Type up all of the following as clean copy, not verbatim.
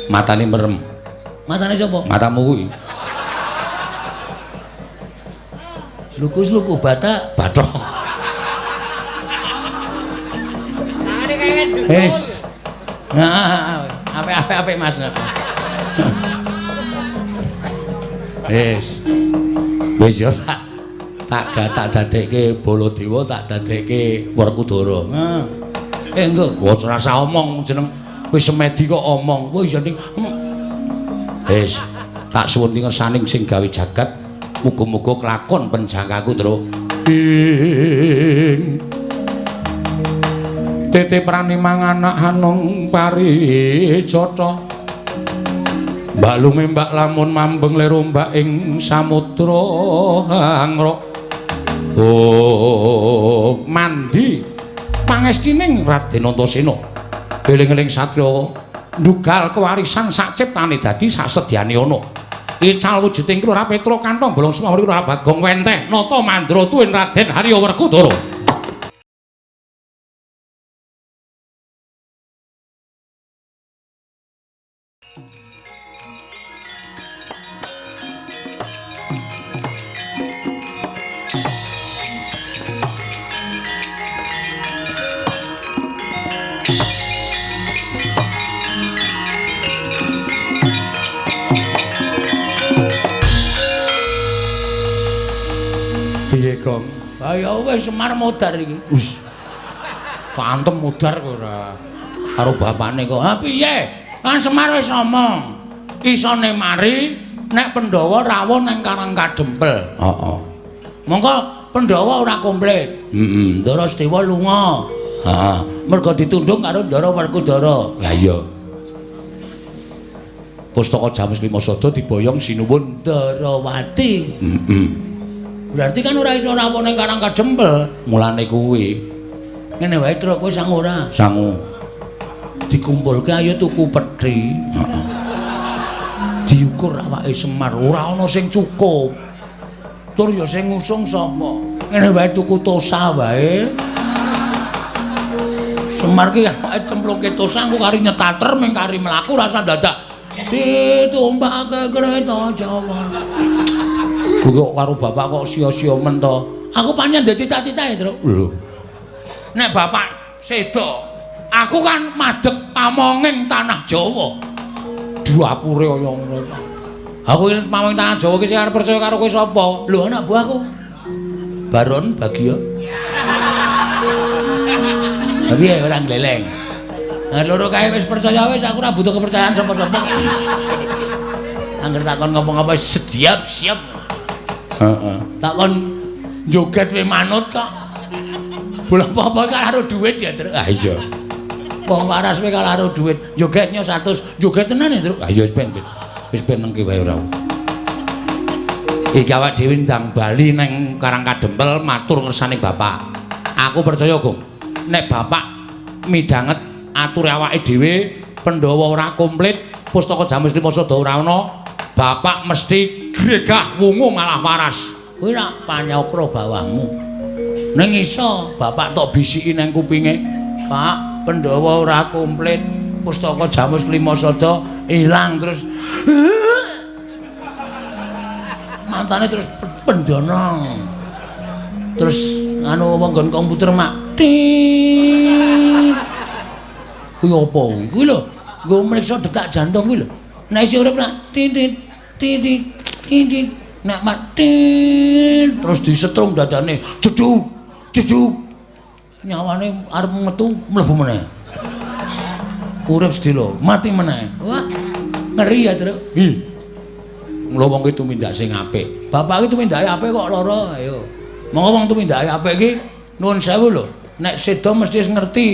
Matane merem. Matane sapa? Matamu kuwi. Sluku-sluku batak. Bathok. Wis. Nah, apik Mas. Wis ya tak dadekke Baladewa, tak dadekke Werkudara. Engko Ora rasa omong jeneng wis semedi kok omong. Wah iya ning. Wis tak suwun ngersaning sing gawe jagat. Muga-muga kelakon penjangkaku, Tru. Tete prani manganak hanung paricata. Mbak lume mbak lamun mambeng lero mbak ing samudra hangrok. Oh, mandi pangestining Raden Antasena. Eling-eling satriya ndugal kewarisan sak ciptane dadi sasedyane ana. Ical wujuding Kura Petra kantong bolong sumawur Kura Bagong Wenteh nata mandra tuwin Raden Harya Werkudara. Piye, Gong? ayo wis Semar modar iki. Wis. Pantem modar kok ora. Karo bapane kok. Ha piye? Kan Semar wis ngomong. Isone mari nek Pandhawa rawuh nang Karang Kadempel. Heeh. Monggo Pandhawa ora komplit. Heeh. Ndara Sedewa lunga. Heeh. Mergo ditundung karo Ndara Werkudara. Lah iya. Pustaka Jamus Klimasada diboyong sinuwun Ndarawati. Heeh. Berarti kan ora iso rawuh ning Karang Kadempel. Mulane kuwi Ngene wae Tru kowe sang ora. sangu. Dikumpulke ayo tuku pethi. Heeh. Diukur awake Semar ora ana sing cukup. Tur ya sing ngusung sapa? Ngene wae tuku tosa wae. Semar ki awake cemplungke tosa engko kari nyetater ming kari mlaku rasa dadak ditumpake kereta Jawa. Kok karo bapak kok sia-sia men to? Aku pancen ndek cita-citae, Tru. Lho. Nek bapak sedo, aku kan madhep pamonging tanah Jawa. Duapure kaya ngono. Aku iki pamonging tanah Jawa ki sing arep percaya karo kowe sapa? Lho anak buahku. Baron Bagio. Tapi ora gleleng. Nah, loro kae wis percaya wis aku ora butuh kepercayaan sapa-sapa. Angger takon ngapa-ngapa siap. Heeh. Takon joget we manut kok. Bola apa kan karo duit ya, Tru. Ah iya. Wong waras we karo duit. Jogetnya 100, joget tenan ya, Tru. Ah iya wis ben nengke wae ora. Iki awak dhewe ndang bali nang Karang Kadempel matur ngersane bapak. Aku percaya, Gong. Nek bapak midanget ature awake dhewe Pandhawa ora komplit, Pustaka Jamus Klimasada ora ana, bapak mesti gregah wungu malah waras. Kuwi rak panyokro bawahmu. Ning iso bapak tok bisiki nang kupinge. Pak, Pandhawa ora komplit, Pustaka Jamus Klimasada ilang terus mantane terus pendonong. Terus anu nggon komputer mak. Kuwi apa? Kuwi lho, nggo mriksa detak jantung kuwi lho. Nek isih urip nak titit. Nek mati terus disetrum dadane. Jeduk. Nyawane arep metu mlebu meneh. Urip sedilo, mati meneh. Wah, ngeri ya, Tru. Mula wong ki tumindak sing apik. Bapak iki tumindake apik kok lara, ayo. Monggo wong tumindake apik iki nuwun sewu lho. Nek sedo mesti ngerti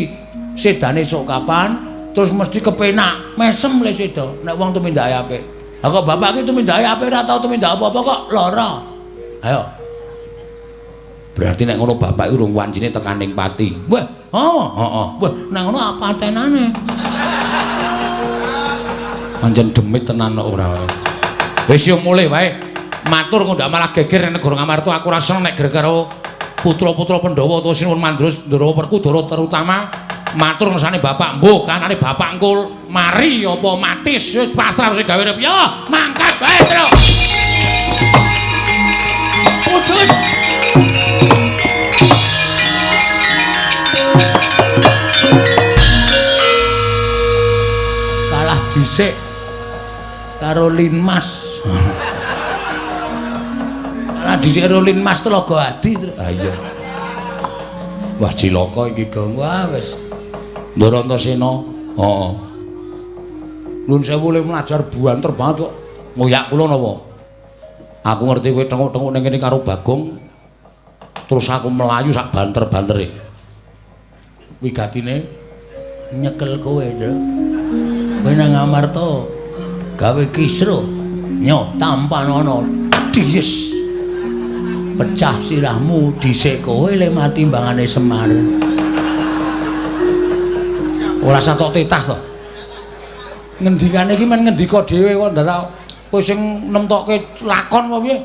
sedane sok kapan, terus mesti kepenak, mesem le sedo nek wong tumindake apik. Lah kok bapak iki tumindake apik ora tau tumindak apa-apa kok lara. Ayo. Berarti nek ngono bapak iki urung wancine tekaning pati. Wah, heeh. Wah, nek ngono apa tenane? Pancen demit tenan kok ora. Wis yo mulih wae. Matur kok ndak malah geger nek Negara Ngamarta aku ra seneng nek geger karo putra-putra Pandhawa utawa Sinuwun Mandra Ndara Werkudara terutama Matur ngersane bapak, mbuh kanane bapak engko mari apa mati wis pasrah sing gawe rep. Yo, mangkat bae, Tru. Putus. Kalah dhisik karo Linmas. Kalah dhisik karo Linmas Telaga Adi, Tru. Ha iya. Wah cilaka iki, Gong. Wah wis Ndarantasena, heeh. Nuwun sewu le mlajar buanter banget kok. Ngoyak kula napa? Aku ngerti kowe tenguk-tenguk ning kene karo Bagong. Terus aku melayu sak banter-bantere. Wigatine nyekel kowe, Tru. Kowe nang Amarta gawe kisru. Nyo tampanono dies. Pecah sirahmu dhisik kowe le mati mbangane Semar. Ora satok tetah to. Ngendikane iki men ngendika dhewe kok ndak kowe sing nemtokke lakon apa piye?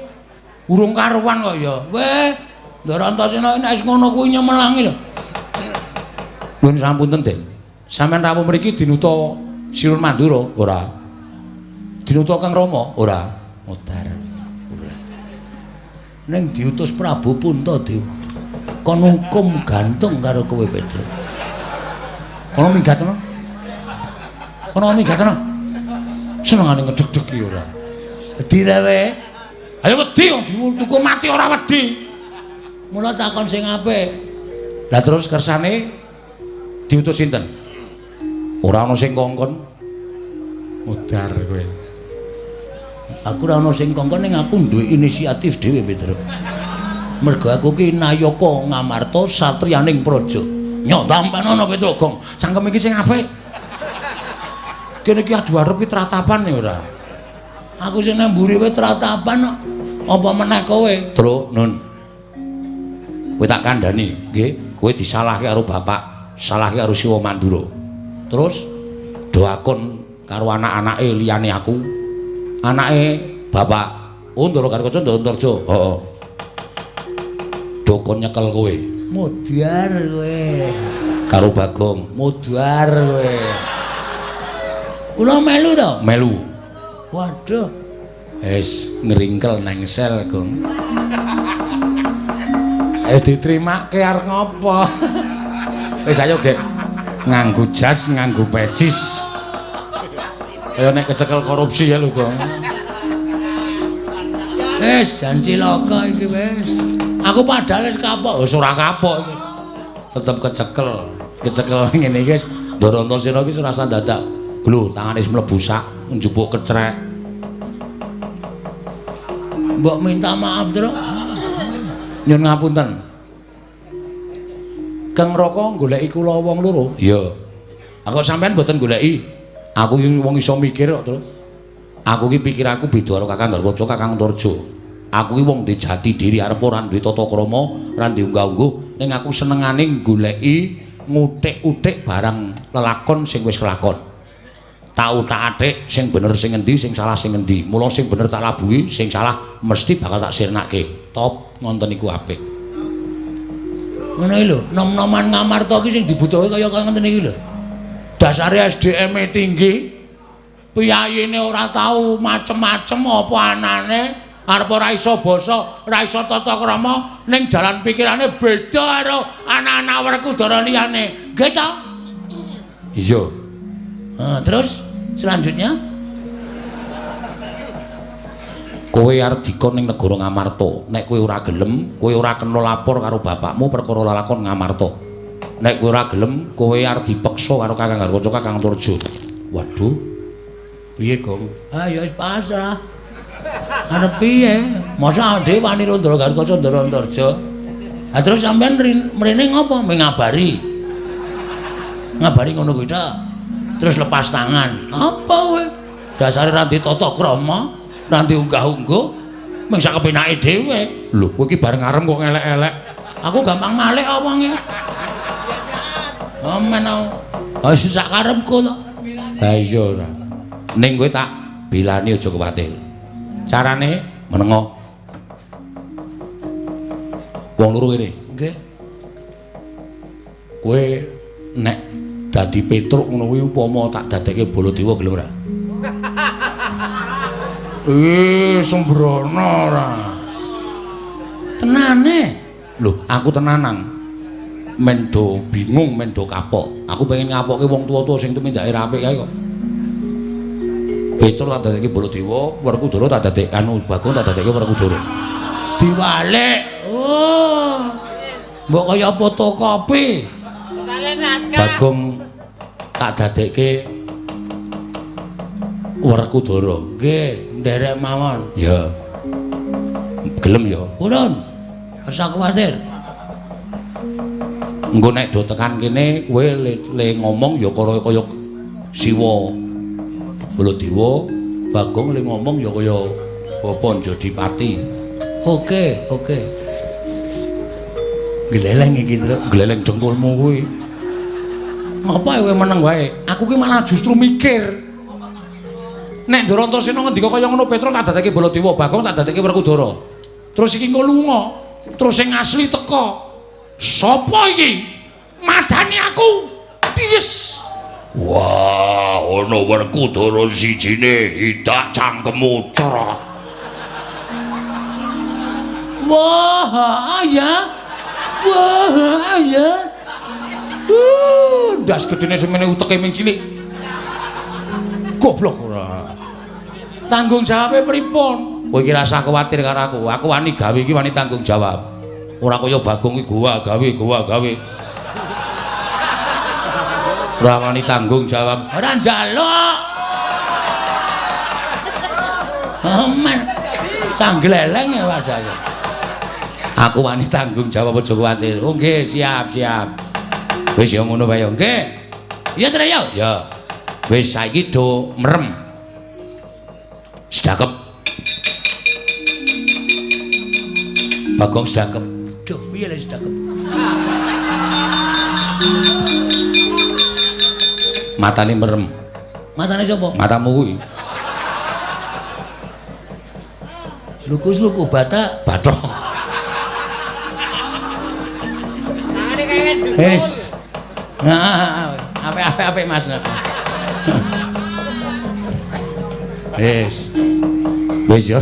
Urung karuan kok ya. Weh, Ndarantasena nek wis ngono kuwi nyemelangi lho. Nuwun sapunten, Den. Sampeyan rawuh mriki dinuta Sirun Mandura ora? Dinuta Kang Rama ora? Modar. Ora. Ning diutus Prabu Puntadewa. Kon hukum gantung karo kowe Pedro. Kono minggatno. Kono minggatno. Senengane ngedeg-deg iki ora. Wedi rewe. Ayo wedi wong tuku mati ora wedi. Mula takon sing apik. Lah terus kersane diutus sinten? Ora ana sing kongkon. Modar kowe. Aku ora ana sing kongkon ning aku duwe inisiatif dhewe, Pedro. Mergo aku ki Nayaka Ngamarta satriyaning praja. Nyok tampanono Pedro Gong. Cangkem iki sing apik. Kene iki adu arep ki tratapan ya ora. Aku sing nemburi kowe tratapan kok. Apa meneh kowe? Tru, Nun. Kowe tak kandhani, nggih. Kowe disalahke karo bapak, salahke karo Siwa Mandura. Terus doakon karo anak-anake liyane aku. Anake bapak Ndara Karkaca Ndarantarja. Heeh. Dokon nyekel kowe. Modar kowe. Karo Bagong. Modar kowe. Kula melu to? Melu. Waduh. Wis ngringkel nang sel, Gong. Wis diterimake arep ngopo? Wis ayo, Gek. Nganggo jas, nganggo pecis. Kaya nek kecekel korupsi ya lho, Gong. Wis jan cilaka iki wis. Aku padahal wis kapok, wis ora kapok iki. Tetep kecekel. Kecekel ngene iki wis Ndarantasena iki rasa dadak. Lho, tangane wis mlebu sak njupuk kecrek. Mbok minta maaf, Tru. Nyun ngapunten. Kang Raka goleki kula wong loro. Iya. Aku sampean mboten goleki. Aku iki wong iso mikir kok, Tru. Aku iki pikiranku beda karo Kakang Garwaca, Kakang Antarja. Aku iki wong duwe jati diri, arep ora duwe tata krama, ora duwe unggah-ungguh, ning aku senengane goleki ngutik-utik barang lelakon sing wis kelakon. Tau tak atik sing bener sing endi, sing salah sing endi. Mula sing bener tak labuhi, sing salah mesti bakal tak sirnake. Top ngonten iku apik. Ngono iki lho, nom-noman Ngamarta iki sing dibutuhke kaya ngoten iki lho. Dasare SDM-e tinggi. Piyayine ora tau macem-macem apa anane, arep ora iso basa, ora iso tata krama, ning jalan pikirane beda karo anak-anak Werkudara liyane. Nggih to? Iya. Terus selanjutnya kowe arep dikon ning negara Ngamarta. Nek kowe ora gelem, kowe ora kena lapor karo bapakmu perkara lakon Ngamarta. Nek kowe ora gelem, kowe arep dipeksa karo Kakang Garwaca, Kakang Antarja. Waduh. Piye, Gong? Ah ya wis pasrah. Arep piye? Masa dhewe wani Ndara Karkaca Ndarantarja. Ha terus sampean mrene ngopo? Ngabari. Ngabari ngono kuwi ta. Terus lepas tangan. Apa kowe? Dasare ra ditata krama, ra diunggah-ungguh, mung sak kepenake dhewe. Lho, kowe iki bareng arem kok ngelek-elek. Aku gampang malik apa wonge. Amen aku. Wis sak karepku to. Ha iya ora. Ning kowe tak bilani aja kuwatir. Carane menengo. Wong loro kene. Nggih. Kowe nek dadi Petruk ngono kuwi upama tak dadekke Baladewa gelem ora? Sembrono ora. Tenane. Lho, aku tenanan. Mendo bingung, mendo kapok. Aku pengen ngapokke wong tuwa-tuwa sing tumindake apik kae kok. Petruk tak dadekke Baladewa, Werkudara tak dadekke Bagong tak dadekke Werkudara. Diwalik. Oh. Mbok kaya fotokopi. Bagong tak dadekke Werkudara. Nggih, nderek mawon. Ya. Gelem ya. Purun. Rasa kuwatir. Engko nek do tekan kene kowe le ngomong ya kaya Siwa Baladewa, Bagong le ngomong ya kaya Bapak Jodipati. Oke. Gleleng iki, gleleng jengkulmu kuwi. Ngapa kowe meneng wae? Aku ki malah justru mikir. Nek Darantasena ngendika kaya ngono Petruk tak dadekke Baladewa, Bagong tak dadekke Werkudara. Terus iki engko lunga, terus sing asli teka. Sopo iki? Madani aku. Tis. Wah, ana Werkudara sijine idak cangkemmu cerot. Wah, ya. Ndas gedene semene uteke ming cilik. Goblok ora. Tanggung jawabe pripun? Kowe iki rasa kuwatir karo aku. Aku wani gawe iki wani tanggung jawab. Ora kaya Bagong iki gowa gawe. Ora wani tanggung jawab. Ora njaluk. Aman. Cangleleng ya wajake. Aku wani tanggung jawab aja kuwatir. Oh nggih, siap. Wis ya ngono wae nggih. Iya, Tru ya. Ya. Wis saiki do merem. Sedakep. Bagong sedakep. Duh, piye lek sedekep. Matane merem. Matane sapa? Matamu kuwi. Sluku batak. Bathok. Wis. Nah, apik Mas. Wis ya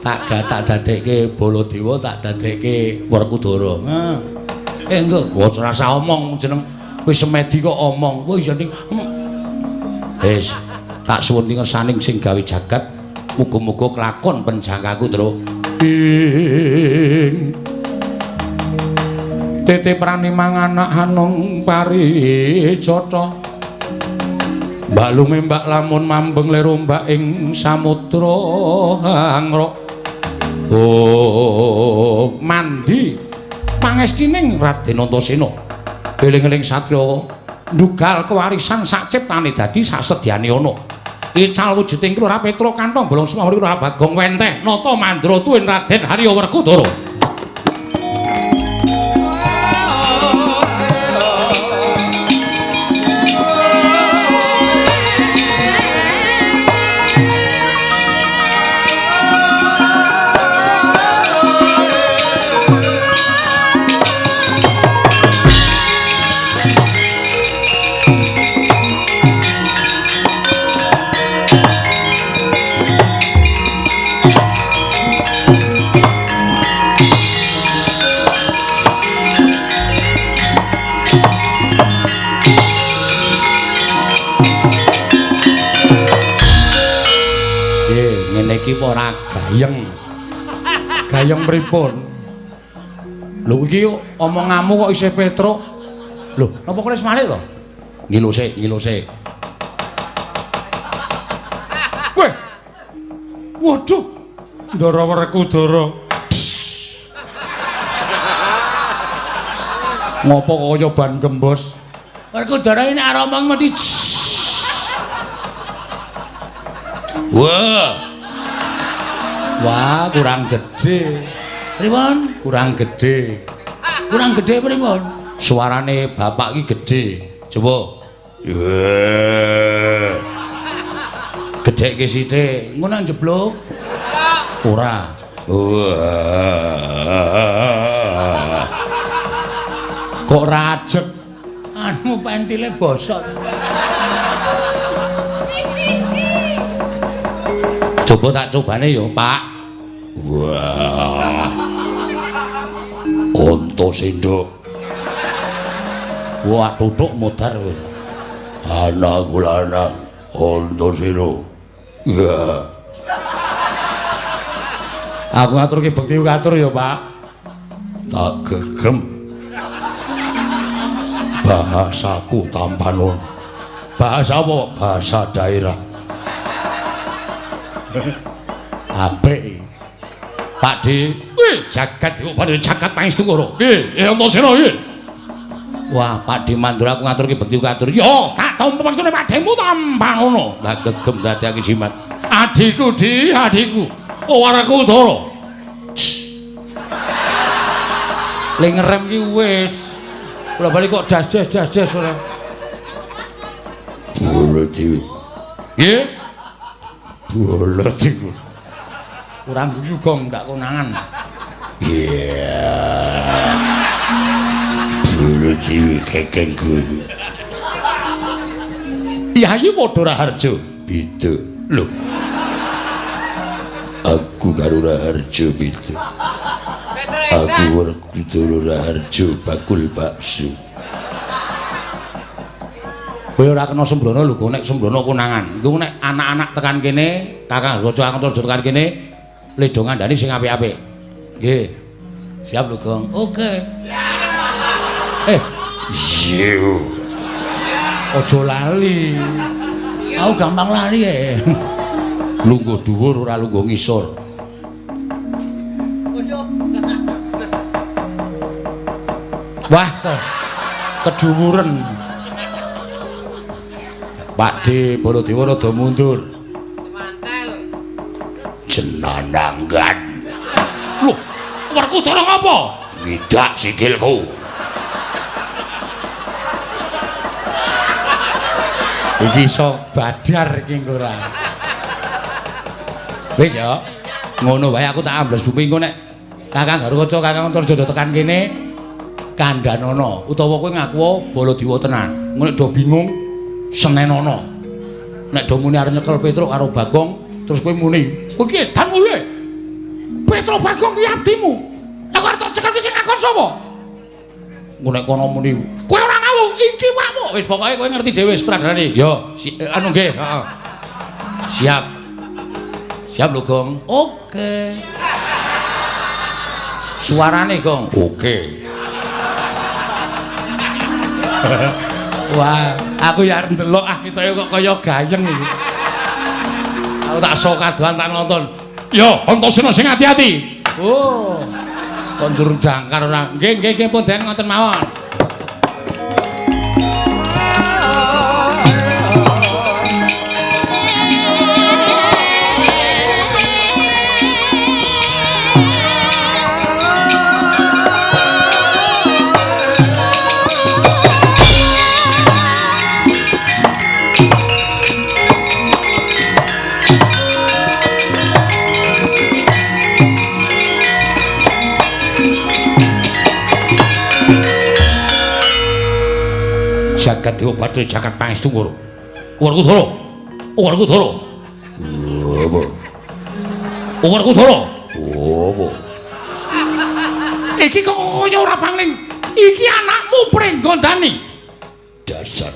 tak dadekke Baladewa, tak dadekke Werkudara. Engko. Wah, ora usah omong jeneng wis semedi kok omong. Wis ning Wis tak suwun ngersaning sing gawe jagat, muga-muga kelakon penjangkaku, Tru. Tete prani manganak hanung paricata. Balume mbak lamun mambeng lerombak ing samudra hangrok. Oh, mandi pangestining Raden Antasena. Eling-eling satriya ndugal kewarisan sak ciptane dadi sasedyane ana. Ical wujuding Kelora Petruk kantong bolong semawuri Kelora Bagong wenteh nata mandra tuwin Raden Harya Werkudara. Iki ora gayeng pripun? Lho iki omonganmu kok isih Petruk. Lho, napa kok wis malih to? Ngilu sik. Weh. Waduh. Ndara Werkudara. Ngopo kaya ban gembos? Werkudara ini arep omong mesti. Wah, kurang gede. Pripun? Kurang gede. Kurang gede pripun? Suarane bapak iki gede. Coba. Gedhekke sithik. Engko nang jeblok. Ora. Kok rajeg? Anu pentile bosok. Coba tak cobane yo, Pak. Wah. Onto sendok. Wah, tutuk modar kowe. Anak kula anak onto sendok. Ya. Aku ngaturke bekti katur ya, Pak. Tak gegem. Bahasaku tampanon. Bahasa apa? Bahasa daerah. Apik. Pak Di, jagat iku padha jagat pangestu karo. Nggih, Antasena nggih. Wah, Pak Di Mandura aku ngaturke bekti katur. Yo, tak tampa maksudne Pak Demu tampanono. Lah gegem dadiake jimat. Adikku Di, adikku. Waraku Udara. Le ngerem ki wis. Kula bali kok das ora. Boloti. Nggih. Boloti. Kurang guyu gong ndak konangan. Iya. Boloti kekengku. Yayu padha Raharja. Beda. Lho. Aku karo Raharja beda. Aku Werkudara Raharja bakul bakso. Kowe ora kena sembrono lho, nek sembrono konangan. Iku nek anak-anak tekan kene, Kakang Raja Antarja tekan kene, ledho ngandani sing apik-apik. Nggih. Siap lho, Gong. Oke. Yo. Aja lali. Aku gampang lali ya. Lungguh dhuwur ora lungguh ngisor. Wah, kedhuwuren. Pak D, Baladewa rada mundur. Semantel. Jenananggan. Loh, Werkudara ngapa? Ngidak sikilku. Iki iso badar iki ora. Wis ya. Ngono wae aku tak ambles bumi engko nek Kakang Garukaca Kakang Antarja tekan kene kandhanono utawa kowe ngaku Baladewa tenan. Engko nek do bingung senenono. Nek do muni arep nyekel Petruk karo Bagong terus kowe muni, "Kowe ki edan kowe." Petruk Bagong kuwi abdimu. Nek arep tak cekel ki sing ngakon sapa? Engko nek kono muni, "Kowe ora ngawuh, iki wakmu." Wis pokoke kowe ngerti dhewe sutradarane. Yo, anu nggih, heeh. Siap. Siap lho, Gong. Oke. Suarane, Gong. Oke. Wah, aku ya arep ndelok ketoke kok kaya gayeng iki. Aku tak sok kadohan tak nonton. Yo, Antasena sing ati-ati. Oh. Kok njur jangkar ora. Nggih, pun den ngoten mawon. Jagat Dewa Bathara jagat pangestu karo. Werkudara. Werkudara. Apa? Werkudara. Apa? Iki kok kaya ora pangling. Iki anakmu Pringgondani. Dasar.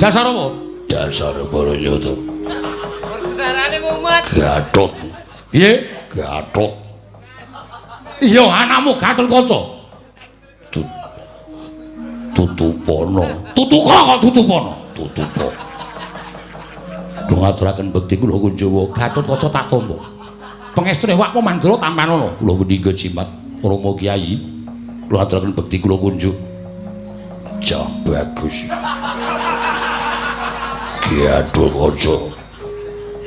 Dasar apa? Dasar Baranyata. Werkudarane mumet. Gatot. Piye? Gatot. Iya, anakmu Gatotkaca. Tutupono. Tutuka kok Tutupono? Tutupa. Do ngaturaken bekti kula Kunjawa, Gatotkaca tak tampa. Pangestune wakmu Mandura tampanono. Kula pendhingga jimat Rama Kyai. Kula aturaken bekti kula kunjuk. Jah bagus. Ya Gatotkaca.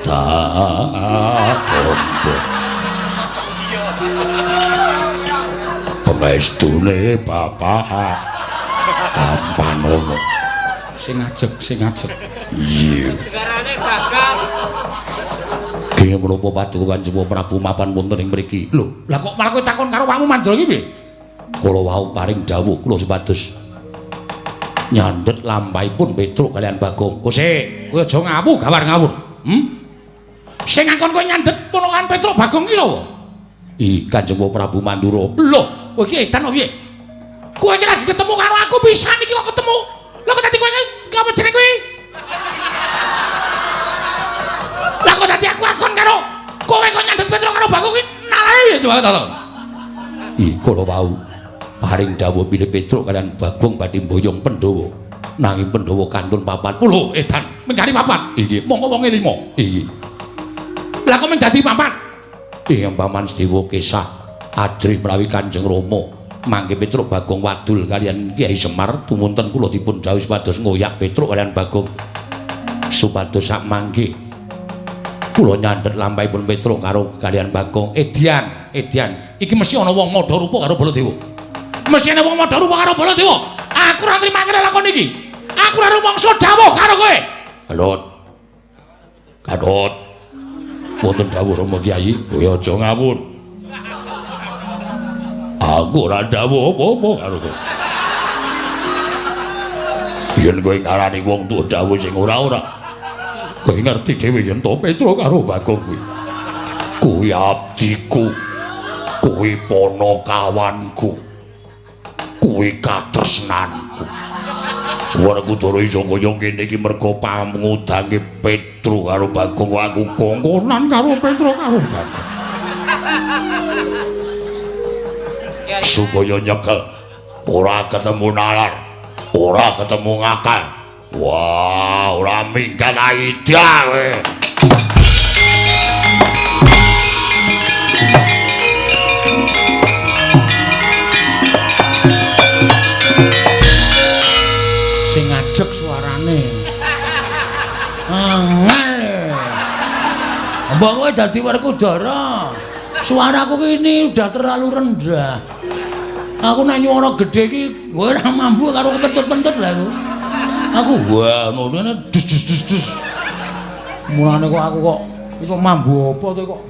Tak tampa. Pangestune Bapak tampanono. Sing ajeg. Iya. Negarane gagal. Kene menapa paduka Kanjeng Prabu mapan wonten ing mriki. Lho, lah kok malah kowe takon karo wakmu Mandura iki piye? Kala wau paring dawuh kula supados nyandhet lampahipun Petruk kalian Bagong. Kose, kowe aja ngawu gawar ngawur. Sing ngakon kowe nyandhet ponokan Petruk Bagong ki sapa? Kanjeng Prabu Mandura. Lho, kowe iki edan piye? Kowe iki lagi ketemu karo aku pisan iki kok ketemu. Lha kok dadi kowe apa jeneng kowe? Lah kok dadi aku akon karo kowe kok nyandhet Petruk karo Bagong ki nalane piye coba to? Kala wau paring dawuh pilih Petruk kalian Bagong badhe mboyong Pandhawa. Nanging Pandhawa kantun papat. Lho, edan, mengkari papat. Iki monggo wonge 5. Iki. Lah kok mung dadi papat? Paman Sedewa Kesah Adri menawi Kanjeng Rama mangke Petruk Bagong wadul kalian Kyai Semar tumunten kula dipun dawuh supados ngoyak Petruk kalian Bagong supados sak mangke kula nyandhet lampahipun Petruk karo kalian Bagong. Edian iki mesti ana wong madha rupa karo Baladewa. Mesti ana wong madha rupa karo Baladewa. Aku ora nrimake lakon iki. Aku ora rumangsa dawuh karo kowe. Kadot wonten dawuh Rama Kyai, kowe aja ngawur. Aku ora dawuh apa-apa karo kowe. Yen kowe ngarani wong tuwa dawuh sing ora-ora, kowe ngerti dhewe yen to Petruk karo Bagong kuwi. Kuwi abdiku, kuwi ponokawanku, kuwi katresnanku. Werkudara iso kaya ngene iki merga pamudange Petruk karo Bagong. Aku kongkonan karo Petruk karo Bagong. Supaya nyekel ora ketemu nalar, ora ketemu ngakal. Wah, ora minggat aida kowe. Sing ngajek suarane. Mbok kowe dadi Werkudara. Suaraku ini udah terlalu rendah. Aku nek nyuara gedhe iki kowe ora mampu karo kepentut-pentut lha aku. Aku wah ngono dus. Mulane kok aku kok iku mambu apa to kok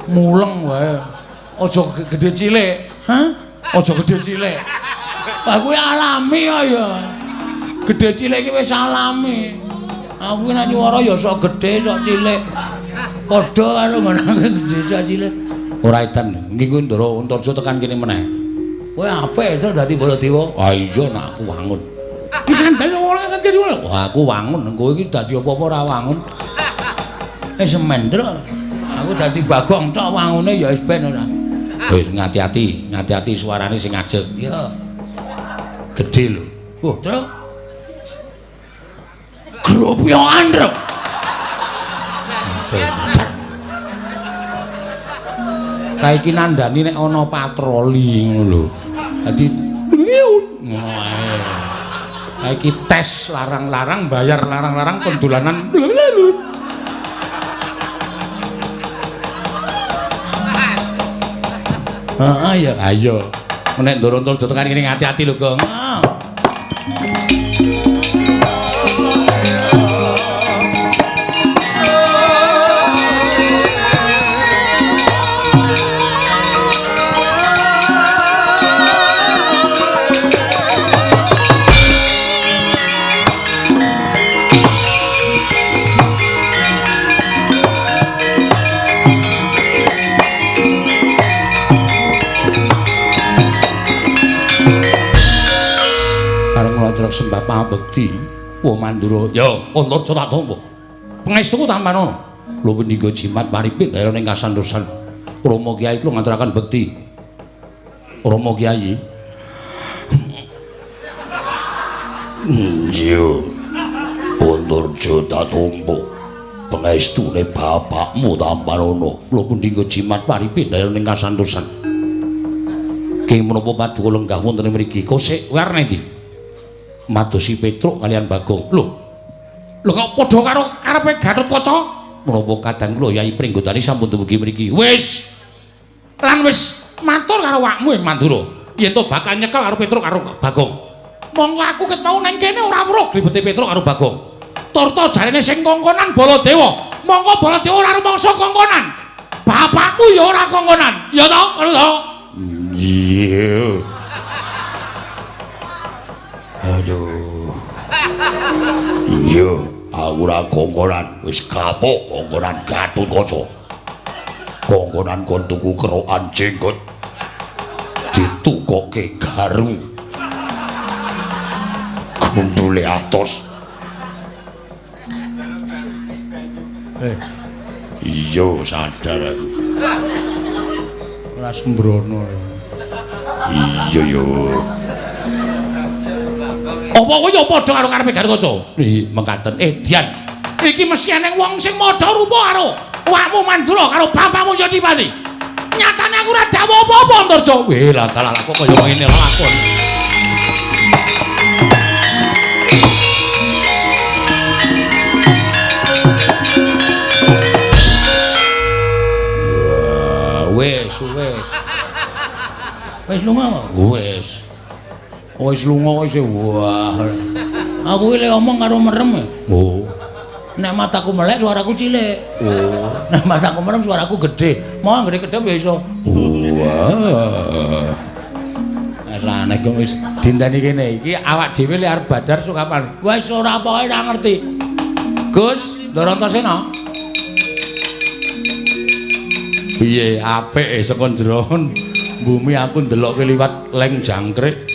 muleng wae. Aja gedhe cilik, hah? Aja gedhe cilik. Lah kuwi alami ya. Gedhe cilik iki wis alami. Aku nek nyuara ya sok gedhe sok cilik. Padha karo ngono gedhe sok cilik. Ora edan, iki kuwi Ndara Antarja tekan kene meneh. Kowe apik to dadi Baladewa? Ah iya nek aku wangun. Iki sandal ora kan kene. Wah aku wangun, kowe iki dadi apa-apa ora wangun. Semendra. Aku dadi Bagong tok wangune ya wis ben ora. Wis ngati-ati suarane sing ajeg. Iya. Gedhe lho. Oh, Truk. Grup yo andrep. Kae iki nandani nek ana patroli ngono lho. Dadi ngono ae. Kae iki tes larang-larang bayar larang-larang pendolanan. Heeh ya. Ayo. Nek Ndara Antarja tekan kene ngati-ati lho, Gong. Sembah pabekti wa Mandura ya Antarja tak tampa pangestuku tampanono lho pendika jimat paripin daerah ning kasantosan Rama Kyai kula ngaturaken bekti Rama Kyai yo Antarja tak tampa pangestune bapakmu tampanono lho pendika jimat paripin daerah ning kasantosan ki menapa paduka lenggah wonten mriki kosek warna ndi madosi Petruk kalian Bagong. Lho kok padha karo karepe Gatotkaca? Menapa kadang kula Yai Pringgodani sampun dumugi mriki. Wis. Lan wis matur karo wakmu ing Mandura. Yen to bakal nyekel karo Petruk karo Bagong. Monggo aku ket mau nang kene ora weruh glibete Petruk karo Bagong. Turta jarene sing kongkonan Baladewa. Monggo Baladewa ora rumangsa kongkonan. Bapakku ya ora kongkonan. Ya to? Ngono to? Iya. Aduh. Iya, aku ora kongkonan, wis kapok kongkonan Gatotkaca. Kongkonan kon tuku kerokan jenggot. Ditukoke garu. Gundule atos. Iya, sadar aku. Ora sembrono. Iya yo. Apa kowe yo padha karo karepe Gatotkaca? Mengkaten. Dian. Iki mesti ana wong sing padha rupa karo awakmu Mandura karo bapakmu Yadipati. Nyatane aku ora dawuh apa-apa Antarja. Weh, lah dalah kok kaya ngene lho lakon. Wis. Wis lunga. Wis. Wis lunga wis wah. Aku iki lek ngomong karo merem. Oh. Nek mataku melek suaraku cilik. Oh. Nek mataku merem suaraku gede. Mau gede kedep ya iso. Wah. Asane kok wis dinteni kene iki awak dhewe lek arep badar sok kapan? Wis ora pokoke ora ngerti. Gus, Ndarantasena. Piye apik saka njero bumi aku ndelokke liwat leng jangkrik.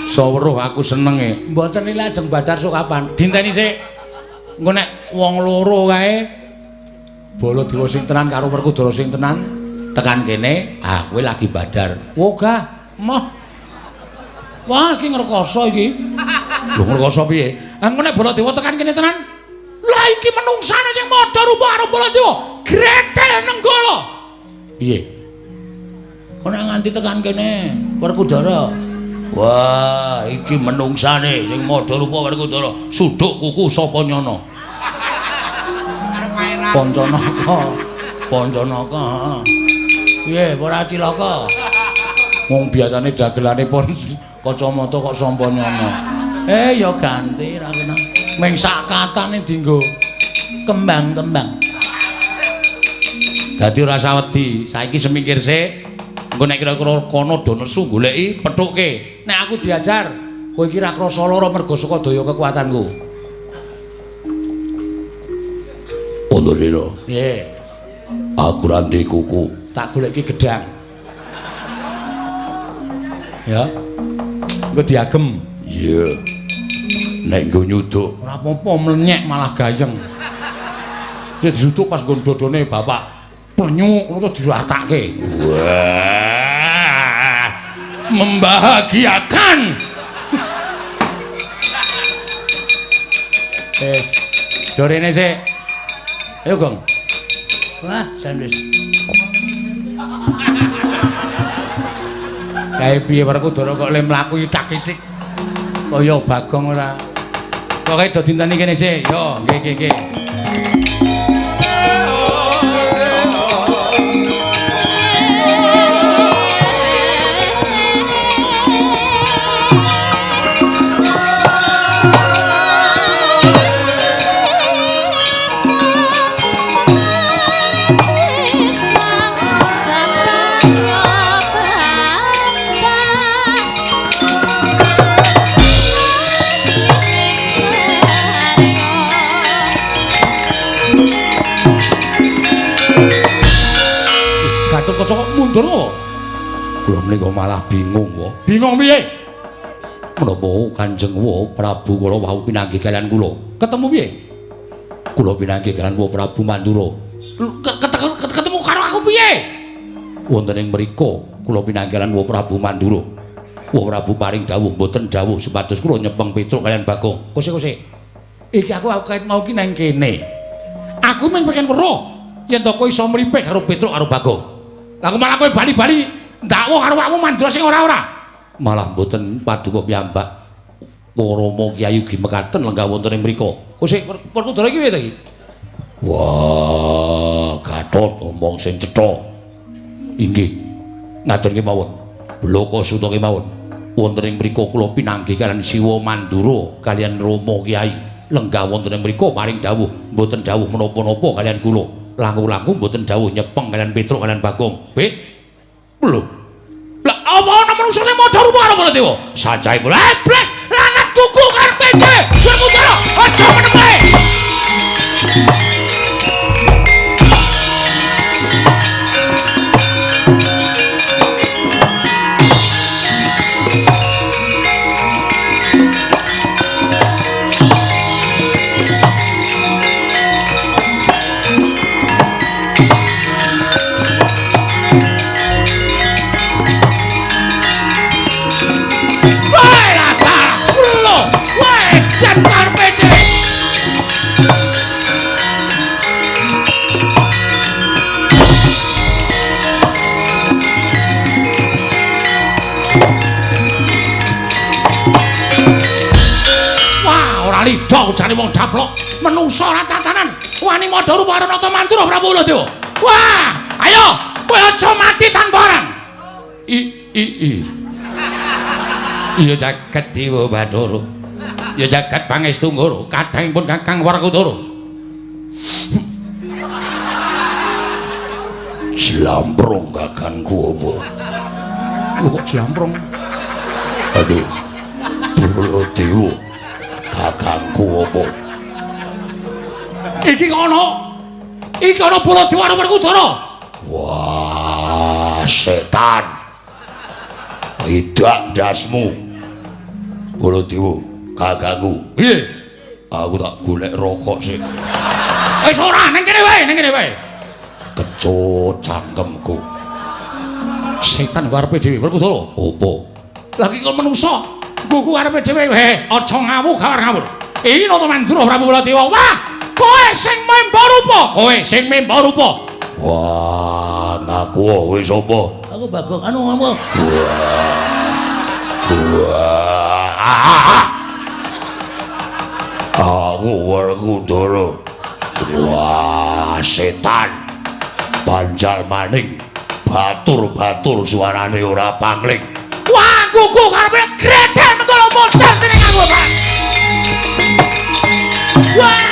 Saweruh aku senenge. Mboten iki lajeng badar sok kapan? Dinteni sik. Engko nek wong loro kae Baladewa sing tenan karo Werkudara sing tenan tekan kene, kowe lagi badar. Wogah, moh. Wah, iki ngrekoso iki. Lho ngrekoso piye? Engko nek Baladewa tekan kene tenan, lah iki menungsane sing padha rupa karo Baladewa. Gretel Nenggala. Piye? Kok nek nganti tekan kene Werkudara. Wah, iki menungsane sing padha rupa Werkudara. Suduk kuku sapa nyono? Pancanaka. Piye, ora cilaka? Wong biasane dagelane pon kacamata kok sampa nyono. Ya ganti ra kena. Ming sak katane dienggo kembang-kembang. Dadi ora usah wedi, saiki semingkir sik. Engko nek kira-kira kono do nesu goleki pethuke. Nek aku diajar, kowe iki ra krasa lara mergo saka daya kekuatanku. Ondorira. Piye? Aku ra ndek kuku. Tak goleki gedang. Ya. Engko diagem. Iya. Nek nggo nyuduk ora apa-apa mlenyek malah gayeng. Sing disuduk pas nggo dodone bapak penyuk terus diratake. Wah. Membahagiakan. Dorene sik. Ayo, Gong. Wah, sandwich. Kae piye Werkudara kok le mlaku itak-itik. Kaya Bagong ora. Pokoke do dinteni kene sik. Yo, nggih. Kok mundur apa? Kula menika malah bingung kok. Bingung piye? Menapa Kanjeng Prabu kala wau pinanggih kalian kula? Ketemu piye? Kula pinanggih kalian Prabu Mandura. Ketemu karo aku piye? Wonten ing mriku kula pinanggih kalian Prabu Mandura. Prabu paring dawuh mboten dawuh supados kula nyepeng Petruk kalian Bagong. Kosek. Iki aku kait mau ki nang kene. Aku mung pengen weruh yen to kowe iso mripik karo Petruk karo Bagong. Lah kok malah kowe bali-bali ndakwa karo awakmu Mandura sing ora-ora. Malah mboten paduka piyambak. Rama Kyai ugi mekaten lenggah wonten ing mriku. Kosek Werkudara iki piye to iki? Wah, Gatot omong sing cetha. Inggih. Ngatur kemawon. Bloko suta kemawon. Wonten ing mriku kula pinanggih kalian Siwa Mandura kalian Rama Kyai lenggah wonten ing mriku paring dawuh mboten dawuh menapa-napa kalian kula. Langkung-langkung mboten dawuh nyepeng kalian Petruk kalian Bagong. Pik. Lho. Lah apa ana manungsa sing padha rupa karo Baladewa? Sanjae kula. Blas, lanat kuku karepe dhewe Werkudara aja menenge lido jane wong daplok menungsa ora tatanan wani madha rupa Ranata Mantura Prabu Baladewa. Wah, ayo kowe aja mati tanpa aran. Iya jagat Dewa Bathara. Ya jagat Pangestu Nggara kadangipun Kakang Werkudara. Jlamprong kakangku apa? Lho kok jlamprong? Aduh. Baladewa. Kakangku apa? Iki kono. Iki kono Baladewa karo Werkudara. Wah, setan. Idak dasmu. Baladewa, kakangku. Piye? Aku tak golek rokok sik. Wis ora, ning kene wae, Kecut cangkemku. Setan karepe dhewe Werkudara. Apa? Lagi kon menungsa. Buku arepe dhewe aja ngawur ngawur. Iki Ranata Mantura Prabu Baladewa. Wah, kowe sing memba rupa. Wah, ngaku wis apa? Aku Bagong anu ngomong. Wah. Aku Werkudara. Wah, setan. Banjal maning. Batur-batur suarane ora pangling. Wah, kuku karepe greden karo modal dening aku, Pak. Wah!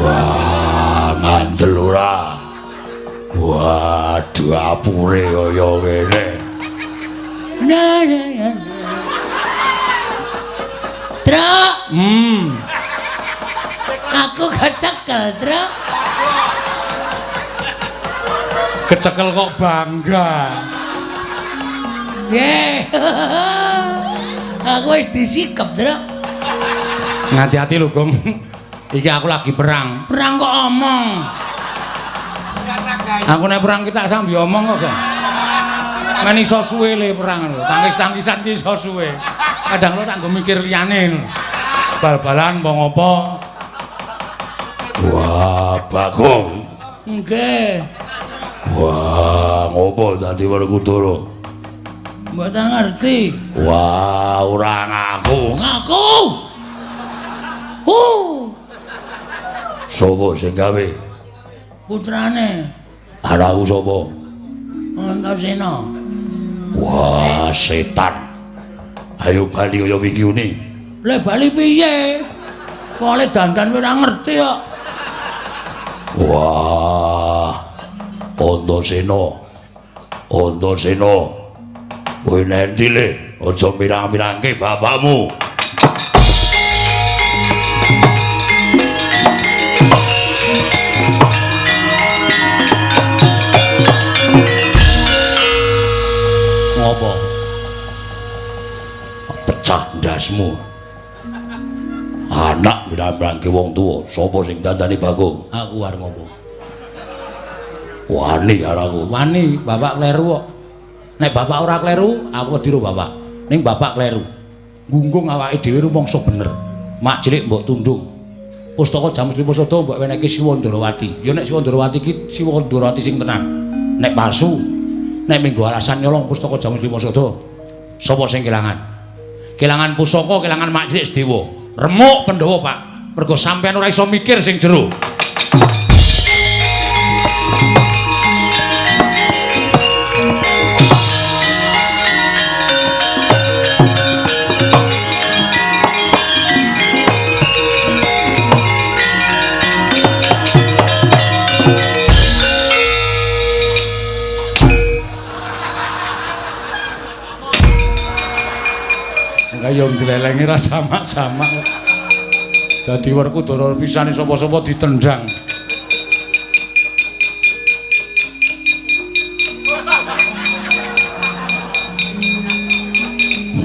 Wah, ngandel ora. Waduh, apure kaya ngene. Truk. Aku kecekel, Truk. Kecekel kok bangga. Aku wis disikep, Truk. Ngati-hati lho, Gong. Iki aku lagi perang. Perang kok omong. Aku nek perang ki tak sambi omong kok, Gong. Men iso suwe le perang lho. Tangkis-tangkisan ki iso suwe. Kadang lo tak nggo mikir liyane lho. Bal-balan mbok ngopo? Wah, Bagong. Nggih. Wah, ngopo dadi Werkudara? Mboten ngerti. Wah, ora ngaku. Ngaku. Sopo sing gawe? Putrane. Anakku sapa? Antasena. Wah, setan. Ayo bali kaya wingi uni. Lah bali piye? Pole dandan ora ngerti kok. Wah. Antasena. Antasena. Kowe nendi le? Aja mirang-mirangke bapakmu. Ngopo? Pecah ndasmu. anak mirang-mirangke wong tuwa, sapa sing dandani Bagong? Aku arep ngopo? Wani karo aku. Wani, bapak kleru kok. Nek bapak ora kleru, aku wedi karo bapak. Ning bapak kleru. Gunggung awake dhewe rumangsa bener. Mak cilik mbok tundung. Pustaka Jamus Liposada mbok wenehke Siwa Ndarawati. Ya nek Siwa Ndarawati iki Siwa Ndarawati sing tenan. Nek palsu, nek minggu alasan nyolong Pustaka Jamus Liposada, sapa sing kelangan? Kelangan pusaka, kelangan mak cilik Sedewa. Remuk Pandhawa, Pak. Mergo sampean ora iso mikir sing jero. Kaya nglelengi ra jamak-jamak. Dadi Werkudara pisane sapa-sapa ditendang.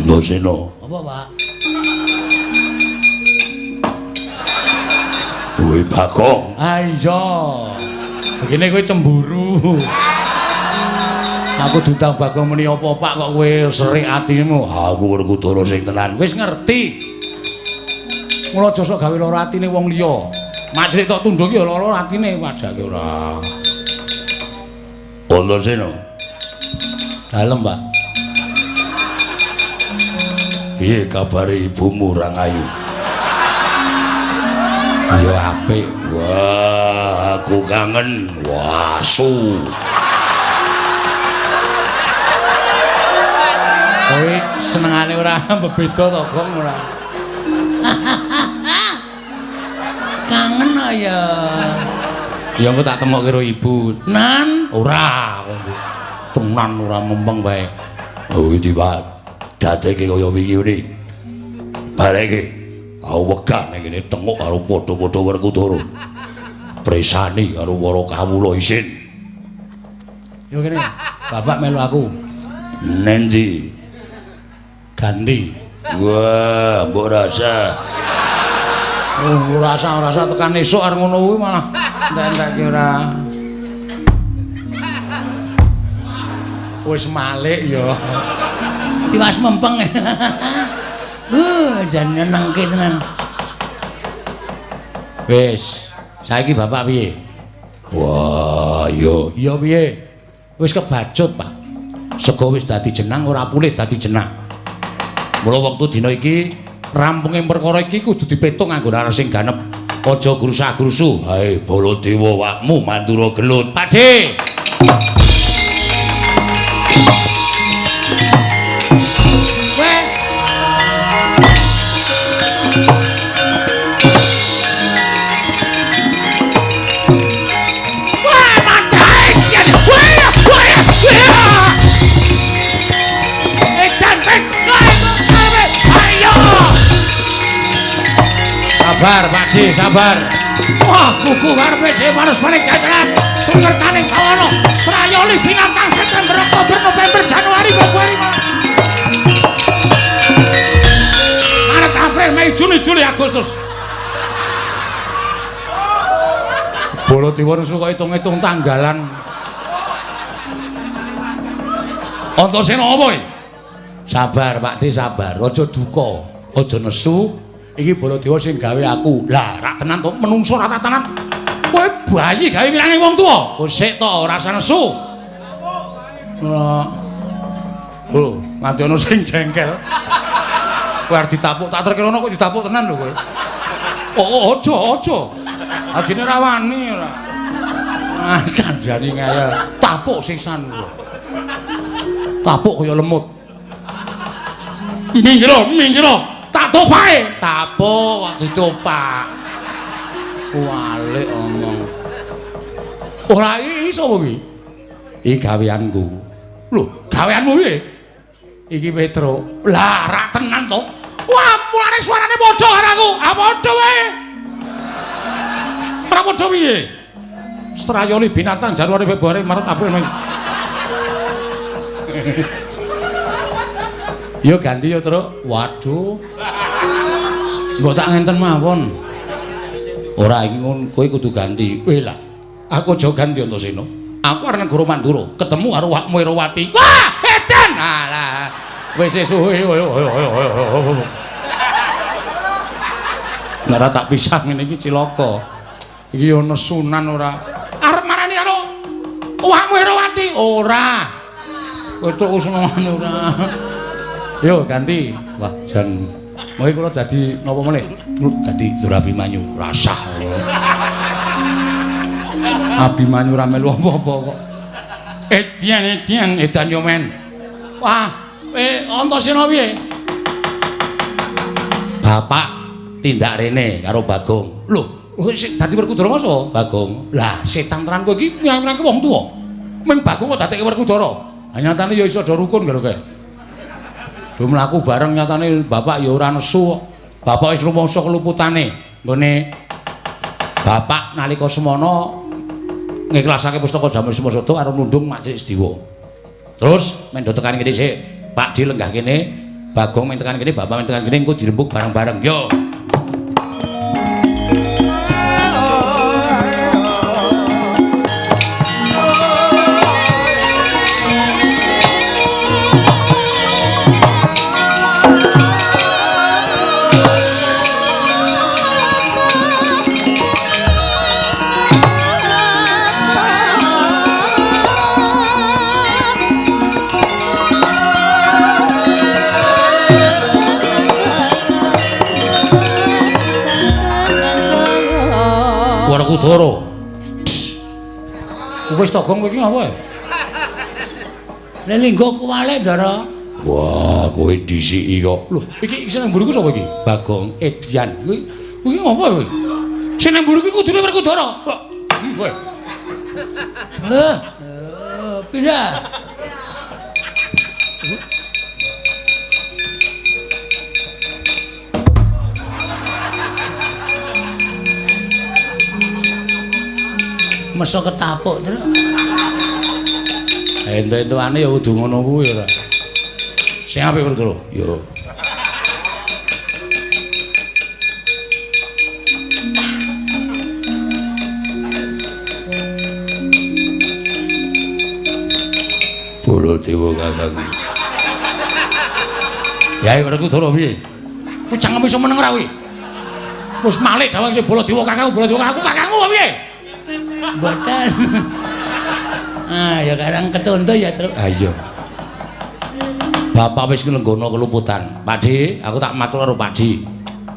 Ndosena. Apa, Pak? Kuwi Bagong. Ah iya. Begini kowe cemburu. Aku dudang Bagong muni apa Pak kok kowe serik atimu. Aku Werkudara sing tenan. Wis ngerti. Mula aja sok gawe lara atine wong liya. Mak cilik tok tunduk ya lara atine padake ora. Ndosena. Dalem, Pak. Piye kabare ibumu Rangayu? Ya apik. Wah, aku kangen. Wasu. Kowe senengane ora bebeda to, Gong ora. Kangen ya. Ya engko tak temokke karo ibu. Nan, ora. Tenan ora mempeng bae. Oh iki Pak, dadeke kaya wingi ngene. Bareke aku wegah ning kene tengok karo padha-padha Werkudara. Presani karo para kawula isin. Yo kene, bapak melu aku. Nendi? Ganti. Wah, mbok rasa. Oh, ora rasa tekan esuk arep ngono kuwi malah entek-entek ki ora. Wis malik ya. Tiwas mempeng. Jan nyenengke tenan. Wis, saiki bapak piye? Wah, yo. Ya piye? Wis kebacut, Pak. Sego wis dadi jenang ora pulih dadi jenang. Mula wektu dina iki rampunging perkara iki kudu dipetung nganggo nalar sing ganep. Aja grusah-grusu. Hae Baladewa wakmu mandura gelut. Pakde. Sabar, Pakde, sabar. Wah, kuku karepe dhewe manus maning jajaran. Sungertaning kawana, Strayoli binatang September, Oktober, November, Januari, Februari, Maret, April, Mei, Juni, Juli, Agustus. Baladewa nesu kok hitung-hitung tanggalan. Antasena apa iki? Sabar, Pakde, sabar. Aja duka, aja nesu. Iki Baladewa sing gawe aku. Lah, rak tenan to menungso ra tenan. Kowe bayi gawe wilange wong tuwa. Oh, sik to, ora usah nesu. Oh, nganti ana sing jengkel. Kowe arep ditapuk, tak terkira kok ditapuk tenan lho kowe. Oh, aja. Agine ra wani ora. Ah, kandhani ngayal. Tapuk sisan lho. Tapuk kaya lemut. Minggir. Tak topae. Tapuk kok ditopak. Walik omong. Ora iso kuwi. Iki gaweanku. Lho, gaweanmu piye? Iki Petro. Lah, ra tenan to. Wah, mulane suarane padha karo aku. Ah padha wae. Ora padha piye? Strayoli binatang Januari, Februari, Maret, April, Mei. Yo ganti yo, Tru. Waduh. Mbok tak ngenten mawon. Ora iki ngono kowe kudu ganti. Weh lah. Aku aja ganti Antasena. Aku arep negara Mandura, ketemu karo Wak Wirawati. Wah, edan. Alah. Wis suwe. Nek tak pisah ngene iki cilaka. Iki ana sunan ora. Arep marani karo Wak Wirawati ora. Kowe tok usunan ora. Yo ganti. Wah, jan mulai kula dadi napa meneh? Dadi Nur Abimanyu. Rasah. Abimanyu ra melu apa-apa kok. Edian edan yo men. Wah, Antasena piye? Bapak tindak rene karo Bagong. Lho, dadi Werkudara masa Bagong? Lah, setan tenan kowe iki nyang-nyangke wong tuwa. Men Bagong kok dadekke Werkudara. Nyatane ya iso do rukun karo kowe. Do mlaku bareng nyatane bapak ya ora nesu. Bapak wis rumangsa keluputane. Nggone bapak nalika semana ngiklasake pustaka Jamal Simasada karo nundung Mak Cik Sediwa. Terus men do tekan kene sik. Pak Di lenggah kene, Bagong men tekan kene, bapak men tekan kene engko dirembuk bareng-bareng. Yo. Werkudara. Wis to Gong iki ngapa? Lelinggo kuwalek, Ndara. Wah, kowe disiki kok. Lho, iki sing mburiku sapa iki? Bagong Edian. Kuwi ngapa kowe? Sing nang mburiku kudune Werkudara. Kowe. Pindah. Mesok ketapuk terus. Ento-entoane ya kudu ngono kuwi ora. Sing apik Werkudara. Yo. Baladewa Kakang. Ya Werkudara piye? Kowe jangan iso meneng ra kuwi. Wis malik dawang sing Baladewa Kakang, kakangmu piye? Mboten. Ah, ya kadang ketonto ya terus. Ah iya. Bapak wis nglenggono keluputan. Pakdi, aku tak matur karo Pakdi.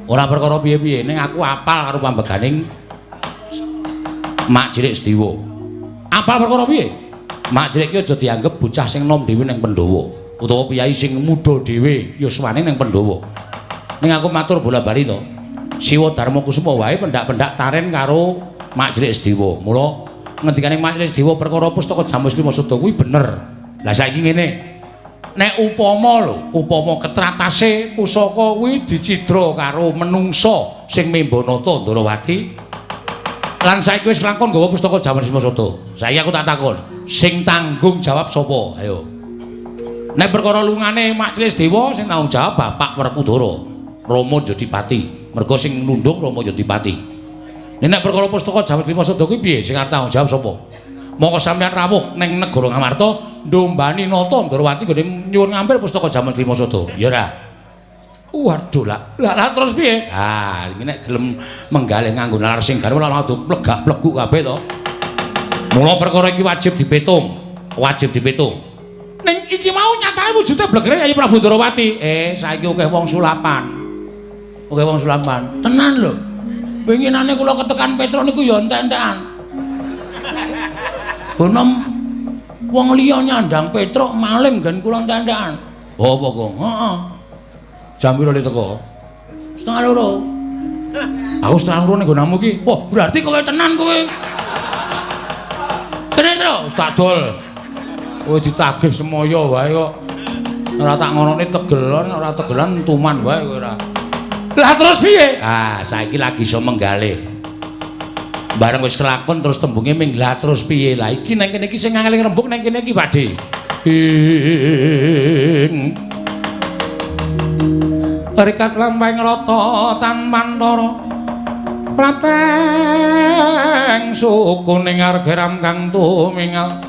Ora perkara piye-piye, ning aku apal karo pambeganing Mak Cilik Sediwa. Apal perkara piye? Mak Cilik ki aja dianggep bocah sing nom dhewe ning Pandhawa, utawa piyai sing muda dhewe yuswane ning Pandhawa. Ning aku matur bola-bali to. Siwa Darma Kusuma wae pendak-pendak taren karo Mak Cilik Sediwa. Mula ngendikane Mak Cilik Sediwa perkara pustaka Jamus Limasada kuwi bener. Lah saiki ngene. Nek upama ketratase pusaka kuwi dicidra karo menungsa sing membanata Ndarawati. Lan saiki wis langkon nggawa pustaka Jamus Limasada. Saiki aku tak takon, sing tanggung jawab sapa? Ayo. Nek perkara lungane Mak Cilik Sediwa sing tanggung jawab Bapak Werkudara, Rama Jodipati. Merga sing nundung Rama Jodipati. Nek perkara pustaka Jamus Limasada kuwi piye sing arep tanggung jawab sapa? Monggo sampeyan rawuh ning negara Ngamarta ndombani nata Ndarawati nggone nyuwun ngambil pustaka Jamus Limasada. Ya ora. Waduh lah terus piye? Ah, iki nek gelem menggalih nganggo nalar sing garwa lan adu plegak-pleguk kabeh to. Mula perkara iki wajib dipetung. Ning iki mau nyatane wujude blegere Yayi Prabu Ndarawati. Saiki akeh wong sulapan. Tenan lho. Winginane kula ketekan Petro niku ya entek-entekan. Bonom wong liya nyandang Petro maling gen kula entek-entekan. Oh apa kok? Heeh. Jam piro le teko? 1:30. Aku 1:30 ning gonamu iki. Wah, berarti kowe tenan kowe. Kene terus tak dol. Kowe ditagih semaya wae kok. Ora tak ngonone tegelan, ora tegelan tuman wae kowe ora. Lah terus piye? Ah, saiki lagi iso menggalih. Bareng wis kelakon terus tembunge ming lah terus piye? Lah iki nang kene iki sing ngeling rembug nang kene iki, Pakde. Rikat lampahing rata tanpantara prateng sukuning argeram kang tumingal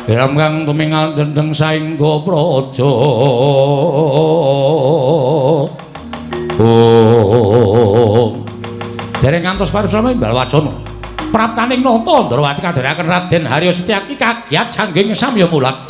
geram kang tumingal dendeng saengga praja dereng ngantos paripurna imbal wacana praptaning nata Ndrawati kadherekaken Raden Harya Setyaki kagiat sangging samya mulat.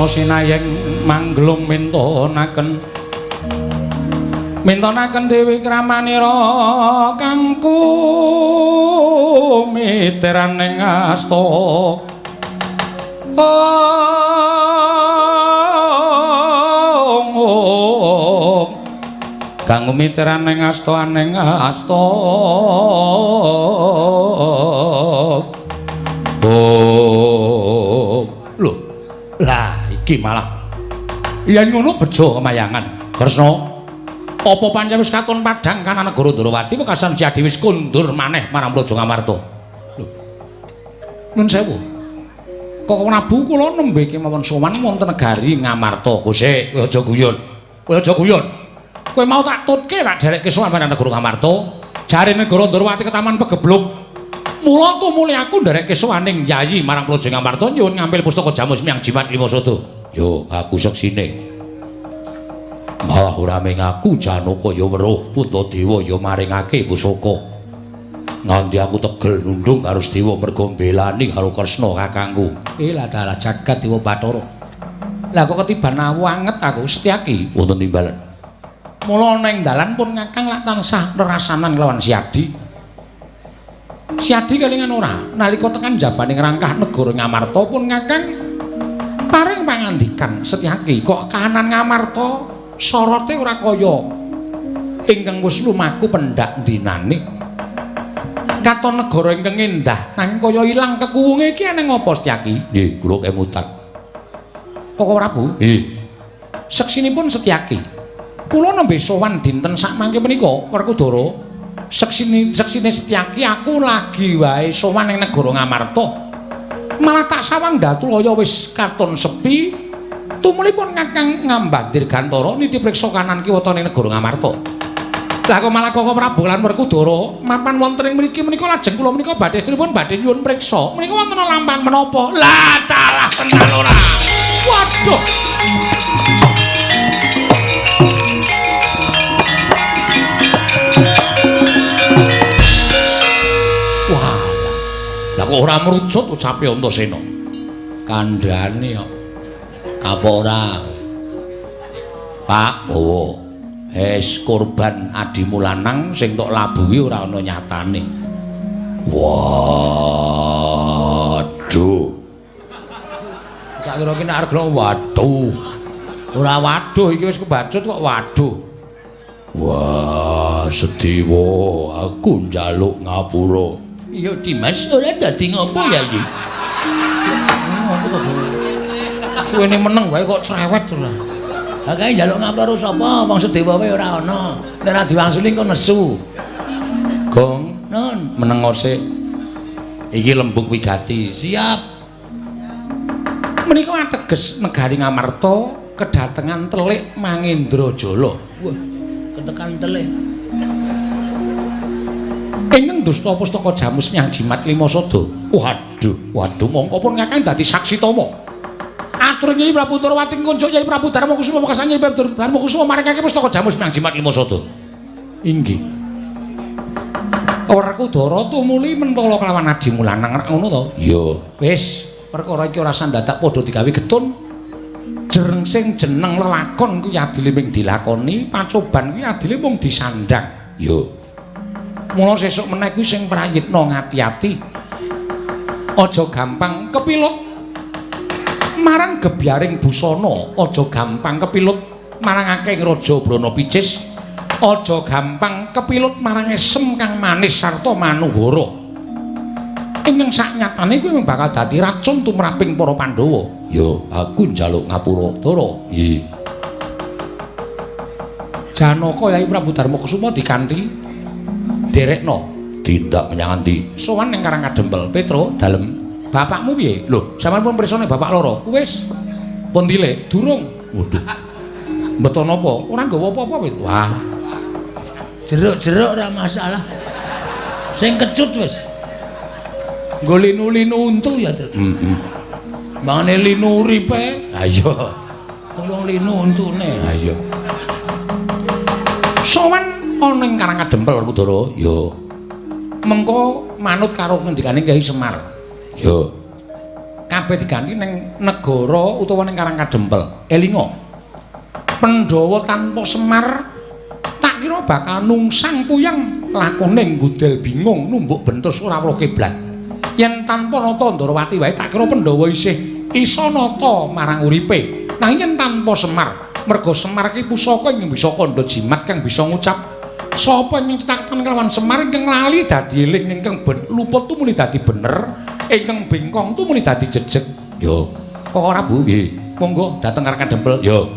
Sinayeng manglung mintonaken Dewi Kramanira kang kumitiraning asta kang kumitiraning asta aning asta lho lah iki malah yen ngono bejo kemayangan Kresna apa pancen wis katon padhang kana negara Ndrawati kok kasan Jadi wis kundur maneh marang Praja Ngamarta nun sewu kok Prabu kula nembe kemawon sowan wonten negari Ngamarta Gusti kowe aja guyon kowe mau tak tutke tak derekke sowan marang negara Ngamarta jare negara Ndrawati ketaman pegebluk. Mula tumuli aku ndereke sowaning Yayi marang Praja Ngamarta nyuwun ngambil pustaka Jamus Miang Jimat Lima Sada. Yo, aku seksine. Malah ora mung aku Janaka ya weruh Puntadewa ya maringake pusaka. Nganti aku tegel nundung karo Dewa merga mbelani karo Kresna kakangku. Lah dalah jagat Dewa Bathara. Lah kok ketiban awu anget aku Setyaki wonten timbalan. Mula ning dalan pun Kakang lak tansah rerasanan kelawan Siadi. Siadi kelingan ora nalika tekan jabaning rangkah negara Ngamarta pun Kakang paring pangandikan Setyaki kok kahanan Ngamarta sorote ora kaya ingkang wis lumaku pendak dinane katon negara ingkang endah nanging kaya ilang kekuwunge iki ana ngapa Setyaki? Nggih kula kemutan Koko Prabu nggih seksinipun Setyaki kula nembe sowan dinten sak mangke menika Werkudara seksine Setyaki aku lagi wae sowan ning negara Ngamarta malah tak sawang Datulaya wis katon sepi tumulipun Kakang Ngambandir Gantara niti priksa kanan kiwa ning negara Ngamarta lah kok malah Koko Prabu lan Werkudara mapan wonten ing mriki menika lajeng kula menika badhe stripun badhe nyuwun priksa menika wonten lampahan menapa lah dalah tenan ora waduh lah kok ora merucut ucape Antasena. Kandhane kok. Kapora. Pak, oh. Korban adimu lanang sing tok labuhi ora ana nyatane. Waduh. Sak kira ki nek arep waduh. Ora waduh iki wis kebacut kok waduh. Wah, Sedewa, aku njaluk ngapura. Iya Dimas, ora dadi ngopo ya iki? Ngopo to, Bu? Suwene meneng wae kok cerewet to lho. Lah kae njaluk ngapura sapa? Wong Sedewa wae ora ana. Nek ora diwangsuli kok nesu. Gong, nun, meneng sik. Iki Lembuk Wigati. Siap. Menika ateges negari Ngamarta kedatengan telik Mangendrajala. Wah, ketekan telik. Ingkang dusta pustaka Jamus Miang Jimat Lima Sada. Waduh, mongko pun Kakang dadi saksi tama. Matur Nyai Prabu Darawati kunjuk Nyai Prabu Darmakusuma wekasan Nyai Prabu Darmakusuma maringake pustaka jamus Semang Jimat Lima Sada. Inggih. Werkudara tumuli mentala kelawan Adi Mulanang ngono to? Iya. Wis, perkara iki ora sandadak padha digawe getun. Jereng sing jeneng lelakon kuwi adile mung dilakoni, pacoban kuwi adile mung disandang. Iya. Mula sesuk meneh kuwi sing prayitna ngati-ati. Aja gampang kepilut marang gebyaring busana, aja gampang kepilut marang akeh raja Brana Picis. Aja gampang kepilut marang esem kang manis sarta manuhara. Ingkang saknyatane kuwi bakal dadi racun tumraping para Pandhawa. Yo, aku njaluk ngapura Dara. Nggih. Janaka Yai Prabu Darmakusuma dikanthi derekna Tindak menyang ndi? sowan ning Karang Kadempel. Petro, dalem. Bapakmu piye? Lho, sampeyan pun prisane bapak loro. Wis pun dile, durung. Waduh. Mbeto napa? Ora nggawa apa-apa wis. Wah. Jeruk-jeruk ora masalah. Sing kecut wis. Nggo linu-linu untu ya, Tru. Heeh. Mangane linu uripe. Ha iya. Tolong linu untune. Ha iya. Sowan ana ing Karang Kadempel Kudara. Yo. Mengko manut karo ngendikane Kyai Semar. Yo. Kabeh diganti ning negara utawa ning Karang Kadempel. Elinga. Pandhawa tanpa Semar tak kira bakal nungsang puyang lakone nggudel bingung numbuk bentus ora weruh kiblat. Yen tanpa nata Ndarawati wae tak kira Pandhawa isih isa nata marang uripe. Nanging yen tanpa Semar, merga Semar ki pusaka ing bisa kandha jimat kang bisa ngucap sapa ing cetakan kelawan Semar ingkang lali dadi eling ingkang luput tu muli dadi bener, ingkang bengkong tu muli dadi jejeg. Yo. Kok ora Bu? Nggih. Monggo dateng Karang Kadempel. Yo.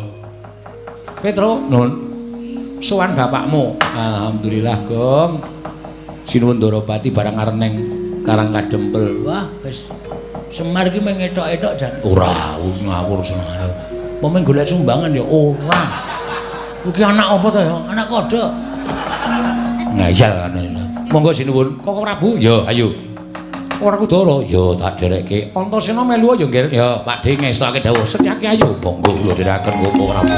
Petro, nun. Sowan bapakmu. Alhamdulillah, Gong. Sinuwun Ndarawati barang arep ning Karang Kadempel. Wah, wis Semar ki mung etok-etok jan. Ora, ngawur Semar. Pomeng golek sumbangan ya ora. Iki anak apa to ya? Anak kodhok. Ngayal kan. Monggo sinuwun. Kok Prabu? Yo, ayo. Ora Kudara. Yo tak derekke. Antasena melu ya nggih. Ya, Pakde ngestake dawuh. Setyake ayo. Monggo kula dherekaken Bapak Prabu.